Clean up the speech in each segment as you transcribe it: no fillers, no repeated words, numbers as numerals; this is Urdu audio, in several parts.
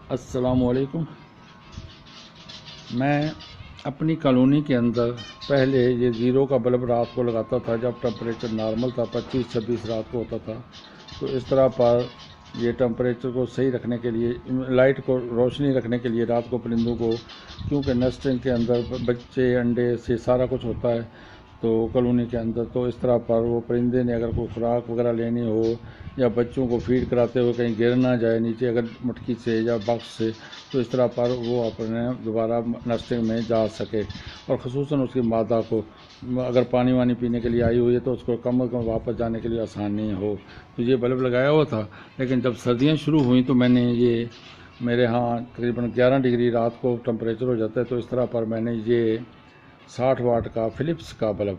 السلام علیکم۔ میں اپنی کالونی کے اندر پہلے یہ زیرو کا بلب رات کو لگاتا تھا جب ٹمپریچر نارمل تھا، 25-26 رات کو ہوتا تھا۔ تو اس طرح پر یہ ٹمپریچر کو صحیح رکھنے کے لیے، لائٹ کو روشنی رکھنے کے لیے رات کو پرندوں کو، کیونکہ نیسٹنگ کے اندر بچے انڈے سے سارا کچھ ہوتا ہے تو کالونی کے اندر، تو اس طرح پر وہ پرندے نے اگر کوئی خوراک وغیرہ لینی ہو یا بچوں کو فیڈ کراتے ہوئے کہیں گر نہ جائے نیچے اگر مٹکی سے یا باکس سے، تو اس طرح پر وہ اپنے دوبارہ نیسٹنگ میں جا سکے۔ اور خصوصاً اس کی مادہ کو اگر پانی وانی پینے کے لیے آئی ہوئی ہے تو اس کو کم از کم واپس جانے کے لیے آسانی ہو۔ تو یہ بلب لگایا ہوا تھا، لیکن جب سردیاں شروع ہوئیں تو میں نے یہ، میرے ہاں تقریباً 11 ڈگری رات کو ٹمپریچر ہو جاتا ہے، تو اس طرح پر میں نے یہ 60 واٹ کا فلپس کا بلب،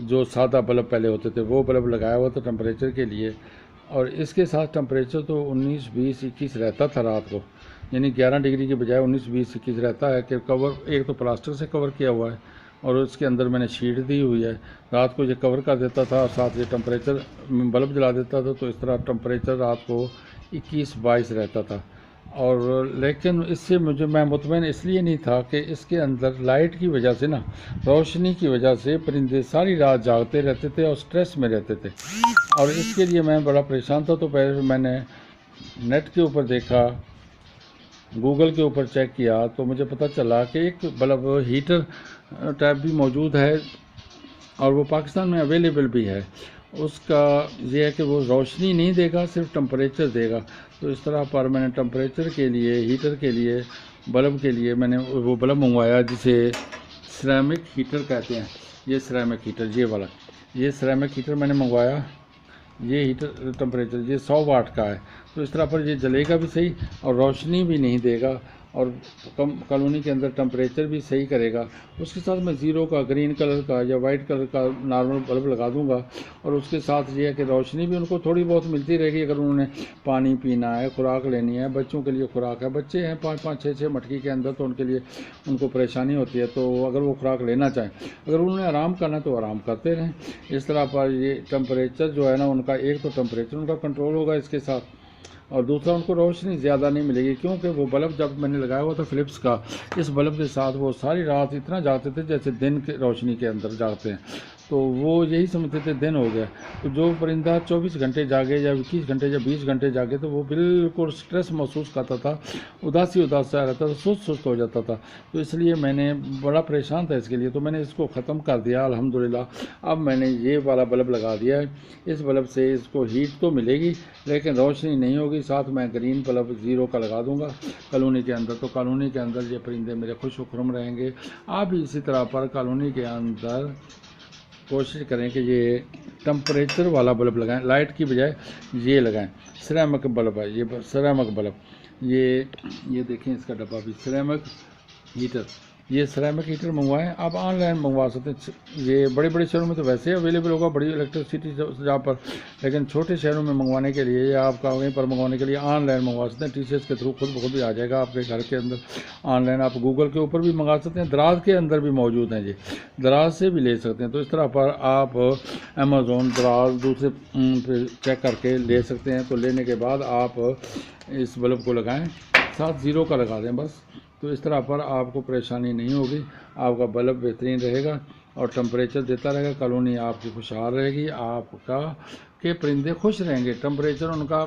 جو سادہ بلب پہلے ہوتے تھے، وہ بلب لگایا ہوا تھا ٹمپریچر کے لیے۔ اور اس کے ساتھ ٹمپریچر تو 19, 20, 21 رہتا تھا رات کو، یعنی 11 ڈگری کے بجائے 19, 20, 21 رہتا ہے کہ کور ایک تو پلاسٹک سے کور کیا ہوا ہے اور اس کے اندر میں نے شیٹ دی ہوئی ہے۔ رات کو یہ کور کر دیتا تھا اور ساتھ یہ ٹمپریچر بلب جلا دیتا تھا، تو اس طرح ٹمپریچر رات کو 21, 22 رہتا تھا۔ اور لیکن اس سے میں مطمئن اس لیے نہیں تھا کہ اس کے اندر لائٹ کی وجہ سے نا، روشنی کی وجہ سے پرندے ساری رات جاگتے رہتے تھے اور سٹریس میں رہتے تھے، اور اس کے لیے میں بڑا پریشان تھا۔ تو پہلے میں نے نیٹ کے اوپر دیکھا، گوگل کے اوپر چیک کیا، تو مجھے پتہ چلا کہ ایک بلب ہیٹر ٹائپ بھی موجود ہے اور وہ پاکستان میں اویلیبل بھی ہے۔ اس کا یہ ہے کہ وہ روشنی نہیں دے گا، صرف ٹمپریچر دے گا۔ تو اس طرح پر میں نے ٹمپریچر کے لیے، ہیٹر کے لیے، بلب کے لیے میں نے وہ بلب منگوایا جسے سیرامک ہیٹر کہتے ہیں۔ یہ سیرامک ہیٹر، یہ سیرامک ہیٹر میں نے منگوایا۔ یہ ہیٹر ٹمپریچر یہ 100 واٹ کا ہے، تو اس طرح پر یہ جلے گا بھی صحیح اور روشنی بھی نہیں دے گا اور کالونی کے اندر ٹمپریچر بھی صحیح کرے گا۔ اس کے ساتھ میں زیرو کا، گرین کلر کا یا وائٹ کلر کا نارمل بلب لگا دوں گا، اور اس کے ساتھ یہ ہے کہ روشنی بھی ان کو تھوڑی بہت ملتی رہے گی اگر انہوں نے پانی پینا ہے، خوراک لینی ہے، بچوں کے لیے خوراک ہے، بچے ہیں 5-5, 6-6 مٹکی کے اندر، تو ان کے لیے ان کو پریشانی ہوتی ہے۔ تو اگر وہ خوراک لینا چاہیں، اگر انہوں نے آرام کرنا ہے تو آرام کرتے رہیں۔ اس طرح پر یہ ٹمپریچر جو ہے نا ان کا، ایک تو ٹمپریچر ان کا کنٹرول ہوگا اس کے ساتھ، اور دوسرا ان کو روشنی زیادہ نہیں ملے گی، کیونکہ وہ بلب جب میں نے لگایا ہوا تھا فلپس کا، اس بلب کے ساتھ وہ ساری رات اتنا جاگتے تھے جیسے دن کے روشنی کے اندر جاگتے ہیں، تو وہ یہی سمجھتے تھے دن ہو گیا۔ تو جو پرندہ 24 گھنٹے جاگے یا 21 گھنٹے یا 20 گھنٹے جاگے تو وہ بالکل سٹریس محسوس کرتا تھا، اداسی رہتا تھا، سست ہو جاتا تھا۔ تو اس لیے میں نے بڑا پریشان تھا اس کے لیے، تو میں نے اس کو ختم کر دیا الحمدللہ۔ اب میں نے یہ والا بلب لگا دیا ہے، اس بلب سے اس کو ہیٹ تو ملے گی لیکن روشنی نہیں ہوگی۔ ساتھ میں گرین بلب زیرو کا لگا دوں گا کالونی کے اندر، تو کالونی کے اندر یہ پرندے میرے خوش و خرم رہیں گے۔ آپ بھی اسی طرح پر کالونی کے اندر کوشش کریں کہ یہ ٹمپریچر والا بلب لگائیں، لائٹ کی بجائے یہ لگائیں۔ سیرامک بلب ہے، یہ سیرامک بلب، یہ دیکھیں اس کا ڈبہ بھی، سیرامک ہیٹر، یہ سیرامک ہیٹر منگوائیں۔ آپ آن لائن منگوا سکتے ہیں، یہ بڑے بڑے شہروں میں تو ویسے اویلیبل ہوگا، بڑی الیکٹرسٹی جہاں پر، لیکن چھوٹے شہروں میں منگوانے کے لیے یا آپ کا وہیں پر منگوانے کے لیے آن لائن منگوا سکتے ہیں، ٹی سی ایس کے تھرو خود بخود بھی آ جائے گا آپ کے گھر کے اندر۔ آن لائن آپ گوگل کے اوپر بھی منگا سکتے ہیں، دراز کے اندر بھی موجود ہیں، یہ دراز سے بھی لے سکتے ہیں۔ تو اس طرح پر آپ امیزون، دراز، دوسرے پہ چیک کر کے لے سکتے ہیں۔ تو لینے کے بعد آپ اس بلب کو لگائیں، ساتھ زیرو کا لگا دیں بس، تو اس طرح پر آپ کو پریشانی نہیں ہوگی، آپ کا بلب بہترین رہے گا اور ٹمپریچر دیتا رہے گا، کالونی آپ کی خوشحال رہے گی، آپ کا کے پرندے خوش رہیں گے۔ ٹمپریچر ان کا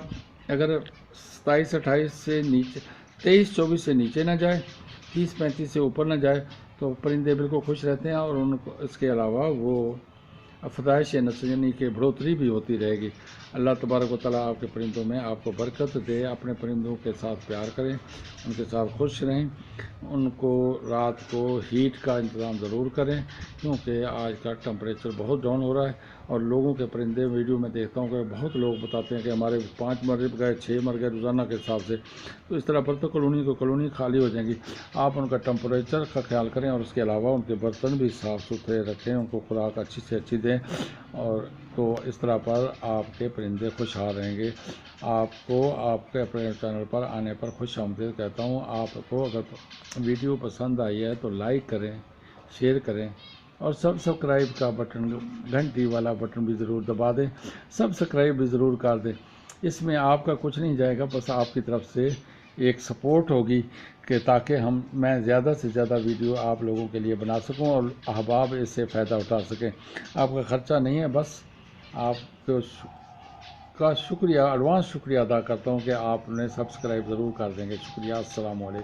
اگر 27, 28 سے نیچے، 23, 24 سے نیچے نہ جائے، 30, 35 سے اوپر نہ جائے تو پرندے بالکل خوش رہتے ہیں، اور ان کو اس کے علاوہ وہ افزائش نسل یعنی کہ بڑھوتری بھی ہوتی رہے گی۔ اللہ تبارک و تعالیٰ آپ کے پرندوں میں آپ کو برکت دے۔ اپنے پرندوں کے ساتھ پیار کریں، ان کے ساتھ خوش رہیں، ان کو رات کو ہیٹ کا انتظام ضرور کریں، کیونکہ آج کا ٹمپریچر بہت ڈاؤن ہو رہا ہے، اور لوگوں کے پرندے ویڈیو میں دیکھتا ہوں کہ بہت لوگ بتاتے ہیں کہ ہمارے 5 مر گئے، 6 مر گئے روزانہ کے حساب سے۔ تو اس طرح پر تو کالونی خالی ہو جائیں گی۔ آپ ان کا ٹمپریچر کا خیال کریں، اور اس کے علاوہ ان کے برتن بھی صاف ستھرے رکھیں، ان کو خوراک اچھی سے اچھی دیں، اور تو اس طرح پر آپ کے پرندے خوشحال رہیں گے۔ آپ کو آپ کے اپنے چینل پر آنے پر خوش آمدید کہتا ہوں۔ آپ کو اگر ویڈیو پسند آئی ہے تو لائک کریں، شیئر کریں، اور سبسکرائب کا بٹن، گھنٹی والا بٹن بھی ضرور دبا دیں، سبسکرائب بھی ضرور کر دیں۔ اس میں آپ کا کچھ نہیں جائے گا، بس آپ کی طرف سے ایک سپورٹ ہوگی کہ تاکہ میں زیادہ سے زیادہ ویڈیو آپ لوگوں کے لیے بنا سکوں اور احباب اس سے فائدہ اٹھا سکیں. آپ کا خرچہ نہیں ہے، بس آپ کا شکریہ، ایڈوانس شکریہ ادا کرتا ہوں کہ آپ نے سبسکرائب ضرور کر دیں گے. شکریہ. السلام علیکم.